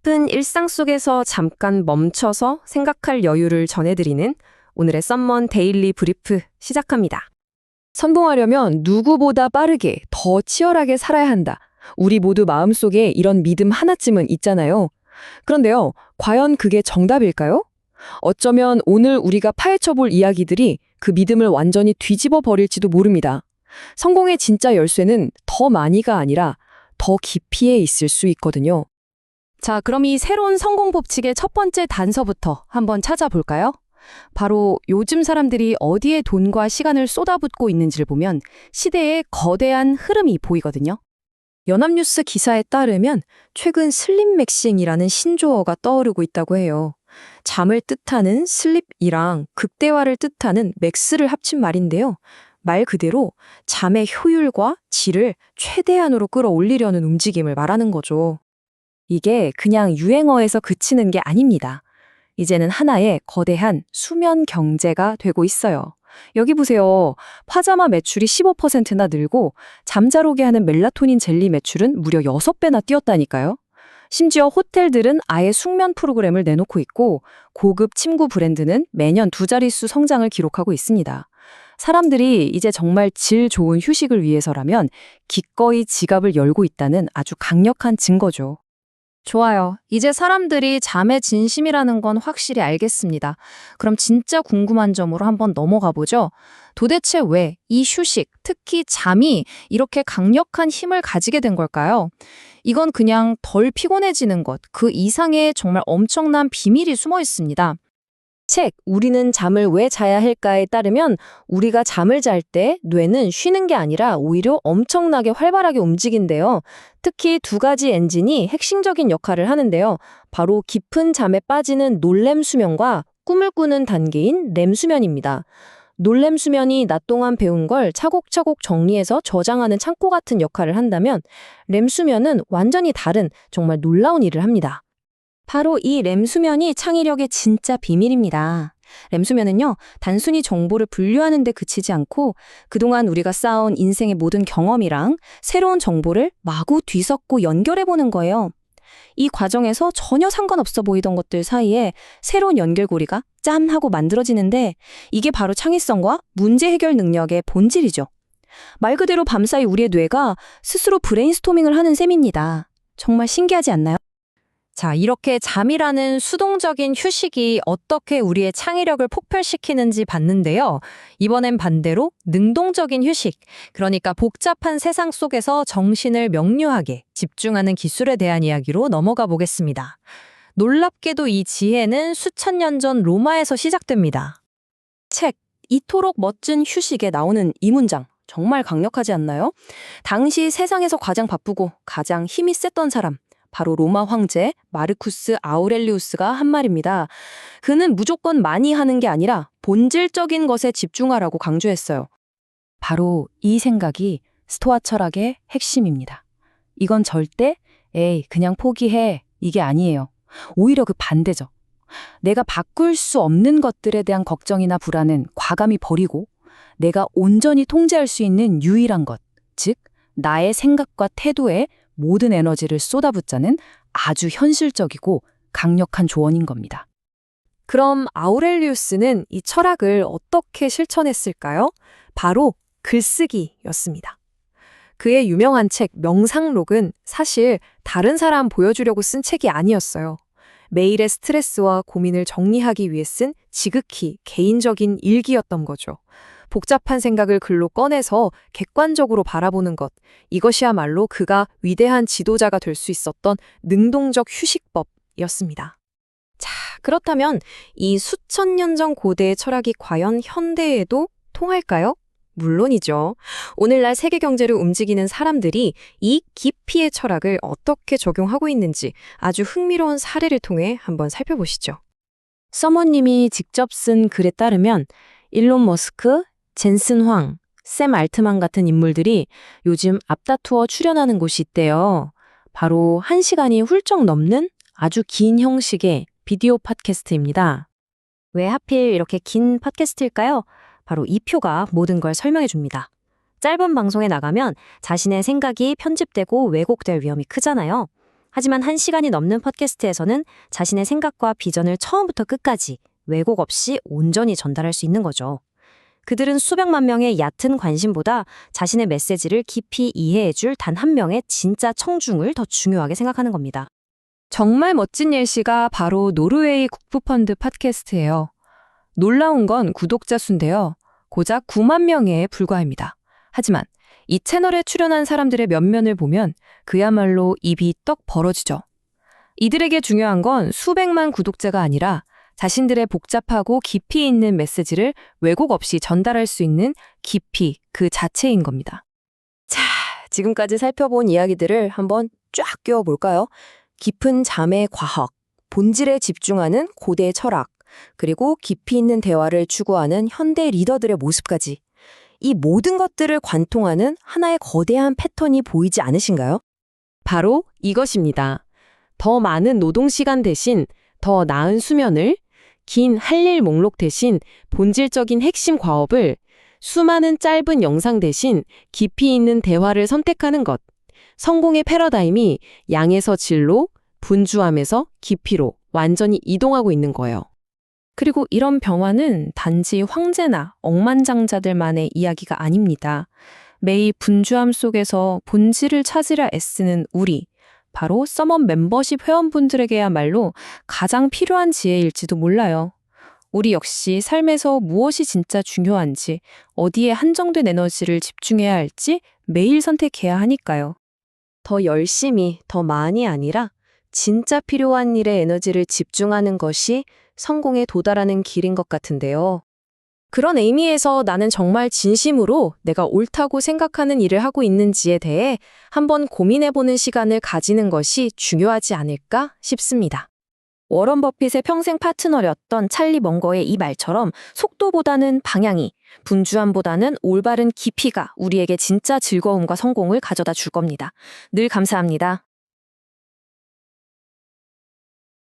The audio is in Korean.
바쁜 일상 속에서 잠깐 멈춰서 생각할 여유를 전해드리는 오늘의 썸먼 데일리 브리프 시작합니다. 성공하려면 누구보다 빠르게, 더 치열하게 살아야 한다. 우리 모두 마음속에 이런 믿음 하나쯤은 있잖아요. 그런데요, 과연 그게 정답일까요? 어쩌면 오늘 우리가 파헤쳐볼 이야기들이 그 믿음을 완전히 뒤집어 버릴지도 모릅니다. 성공의 진짜 열쇠는 더 많이가 아니라 더 깊이에 있을 수 있거든요. 자, 그럼 이 새로운 성공 법칙의 첫 번째 단서부터 한번 찾아볼까요? 바로 요즘 사람들이 어디에 돈과 시간을 쏟아붓고 있는지를 보면 시대의 거대한 흐름이 보이거든요. 연합뉴스 기사에 따르면 최근 슬림 맥싱이라는 신조어가 떠오르고 있다고 해요. 잠을 뜻하는 슬립이랑 극대화를 뜻하는 맥스를 합친 말인데요. 말 그대로 잠의 효율과 질을 최대한으로 끌어올리려는 움직임을 말하는 거죠. 이게 그냥 유행어에서 그치는 게 아닙니다. 이제는 하나의 거대한 수면 경제가 되고 있어요. 여기 보세요. 파자마 매출이 15%나 늘고 잠잘 오게 하는 멜라토닌 젤리 매출은 무려 6배나 뛰었다니까요. 심지어 호텔들은 아예 숙면 프로그램을 내놓고 있고 고급 침구 브랜드는 매년 2자릿수 성장을 기록하고 있습니다. 사람들이 이제 정말 질 좋은 휴식을 위해서라면 기꺼이 지갑을 열고 있다는 아주 강력한 증거죠. 좋아요. 이제 사람들이 잠의 진심이라는 건 확실히 알겠습니다. 그럼 진짜 궁금한 점으로 한번 넘어가 보죠. 도대체 왜 이 휴식, 특히 잠이 이렇게 강력한 힘을 가지게 된 걸까요? 이건 그냥 덜 피곤해지는 것, 그 이상의 정말 엄청난 비밀이 숨어 있습니다. 책 우리는 잠을 왜 자야 할까에 따르면 우리가 잠을 잘 때 뇌는 쉬는 게 아니라 오히려 엄청나게 활발하게 움직인대요. 특히 2가지 엔진이 핵심적인 역할을 하는데요. 바로 깊은 잠에 빠지는 놀렘 수면과 꿈을 꾸는 단계인 렘 수면입니다. 놀렘 수면이 낮 동안 배운 걸 차곡차곡 정리해서 저장하는 창고 같은 역할을 한다면 렘 수면은 완전히 다른 정말 놀라운 일을 합니다. 바로 이 렘 수면이 창의력의 진짜 비밀입니다. 렘 수면은요, 단순히 정보를 분류하는 데 그치지 않고 그동안 우리가 쌓아온 인생의 모든 경험이랑 새로운 정보를 마구 뒤섞고 연결해보는 거예요. 이 과정에서 전혀 상관없어 보이던 것들 사이에 새로운 연결고리가 짠 하고 만들어지는데 이게 바로 창의성과 문제 해결 능력의 본질이죠. 말 그대로 밤사이 우리의 뇌가 스스로 브레인스토밍을 하는 셈입니다. 정말 신기하지 않나요? 자, 이렇게 잠이라는 수동적인 휴식이 어떻게 우리의 창의력을 폭발시키는지 봤는데요. 이번엔 반대로 능동적인 휴식, 그러니까 복잡한 세상 속에서 정신을 명료하게 집중하는 기술에 대한 이야기로 넘어가 보겠습니다. 놀랍게도 이 지혜는 수천 년 전 로마에서 시작됩니다. 책, 이토록 멋진 휴식에 나오는 이 문장. 정말 강력하지 않나요? 당시 세상에서 가장 바쁘고 가장 힘이 셌던 사람. 바로 로마 황제 마르쿠스 아우렐리우스가 한 말입니다. 그는 무조건 많이 하는 게 아니라 본질적인 것에 집중하라고 강조했어요. 바로 이 생각이 스토아 철학의 핵심입니다. 이건 절대 에이 그냥 포기해 이게 아니에요. 오히려 그 반대죠. 내가 바꿀 수 없는 것들에 대한 걱정이나 불안은 과감히 버리고 내가 온전히 통제할 수 있는 유일한 것, 즉 나의 생각과 태도에 모든 에너지를 쏟아붓자는 아주 현실적이고 강력한 조언인 겁니다. 그럼 아우렐리우스는 이 철학을 어떻게 실천했을까요? 바로 글쓰기였습니다. 그의 유명한 책 명상록은 사실 다른 사람 보여주려고 쓴 책이 아니었어요. 매일의 스트레스와 고민을 정리하기 위해 쓴 지극히 개인적인 일기였던 거죠. 복잡한 생각을 글로 꺼내서 객관적으로 바라보는 것, 이것이야말로 그가 위대한 지도자가 될 수 있었던 능동적 휴식법이었습니다. 자, 그렇다면 이 수천 년 전 고대의 철학이 과연 현대에도 통할까요? 물론이죠. 오늘날 세계 경제를 움직이는 사람들이 이 깊이의 철학을 어떻게 적용하고 있는지 아주 흥미로운 사례를 통해 한번 살펴보시죠. 서머님이 직접 쓴 글에 따르면 일론 머스크, 젠슨 황, 샘 알트만 같은 인물들이 요즘 앞다투어 출연하는 곳이 있대요. 바로 1시간이 훌쩍 넘는 아주 긴 형식의 비디오 팟캐스트입니다. 왜 하필 이렇게 긴 팟캐스트일까요? 바로 이 표가 모든 걸 설명해 줍니다. 짧은 방송에 나가면 자신의 생각이 편집되고 왜곡될 위험이 크잖아요. 하지만 1시간이 넘는 팟캐스트에서는 자신의 생각과 비전을 처음부터 끝까지 왜곡 없이 온전히 전달할 수 있는 거죠. 그들은 수백만 명의 얕은 관심보다 자신의 메시지를 깊이 이해해줄 단 한 명의 진짜 청중을 더 중요하게 생각하는 겁니다. 정말 멋진 예시가 바로 노르웨이 국부펀드 팟캐스트예요. 놀라운 건 구독자 수인데요. 고작 9만 명에 불과합니다. 하지만 이 채널에 출연한 사람들의 면면을 보면 그야말로 입이 떡 벌어지죠. 이들에게 중요한 건 수백만 구독자가 아니라 자신들의 복잡하고 깊이 있는 메시지를 왜곡 없이 전달할 수 있는 깊이 그 자체인 겁니다. 자, 지금까지 살펴본 이야기들을 한번 쫙 끼워볼까요? 깊은 잠의 과학, 본질에 집중하는 고대 철학, 그리고 깊이 있는 대화를 추구하는 현대 리더들의 모습까지. 이 모든 것들을 관통하는 하나의 거대한 패턴이 보이지 않으신가요? 바로 이것입니다. 더 많은 노동시간 대신 더 나은 수면을, 긴 할 일 목록 대신 본질적인 핵심 과업을, 수많은 짧은 영상 대신 깊이 있는 대화를 선택하는 것. 성공의 패러다임이 양에서 질로, 분주함에서 깊이로 완전히 이동하고 있는 거예요. 그리고 이런 변화는 단지 황제나 억만장자들만의 이야기가 아닙니다. 매일 분주함 속에서 본질을 찾으려 애쓰는 우리, 바로 서먼 멤버십 회원분들에게야말로 가장 필요한 지혜일지도 몰라요. 우리 역시 삶에서 무엇이 진짜 중요한지, 어디에 한정된 에너지를 집중해야 할지 매일 선택해야 하니까요. 더 열심히, 더 많이 아니라 진짜 필요한 일에 에너지를 집중하는 것이 성공에 도달하는 길인 것 같은데요. 그런 의미에서 나는 정말 진심으로 내가 옳다고 생각하는 일을 하고 있는지에 대해 한번 고민해보는 시간을 가지는 것이 중요하지 않을까 싶습니다. 워런 버핏의 평생 파트너였던 찰리 먼거의 이 말처럼 속도보다는 방향이, 분주함보다는 올바른 깊이가 우리에게 진짜 즐거움과 성공을 가져다 줄 겁니다. 늘 감사합니다.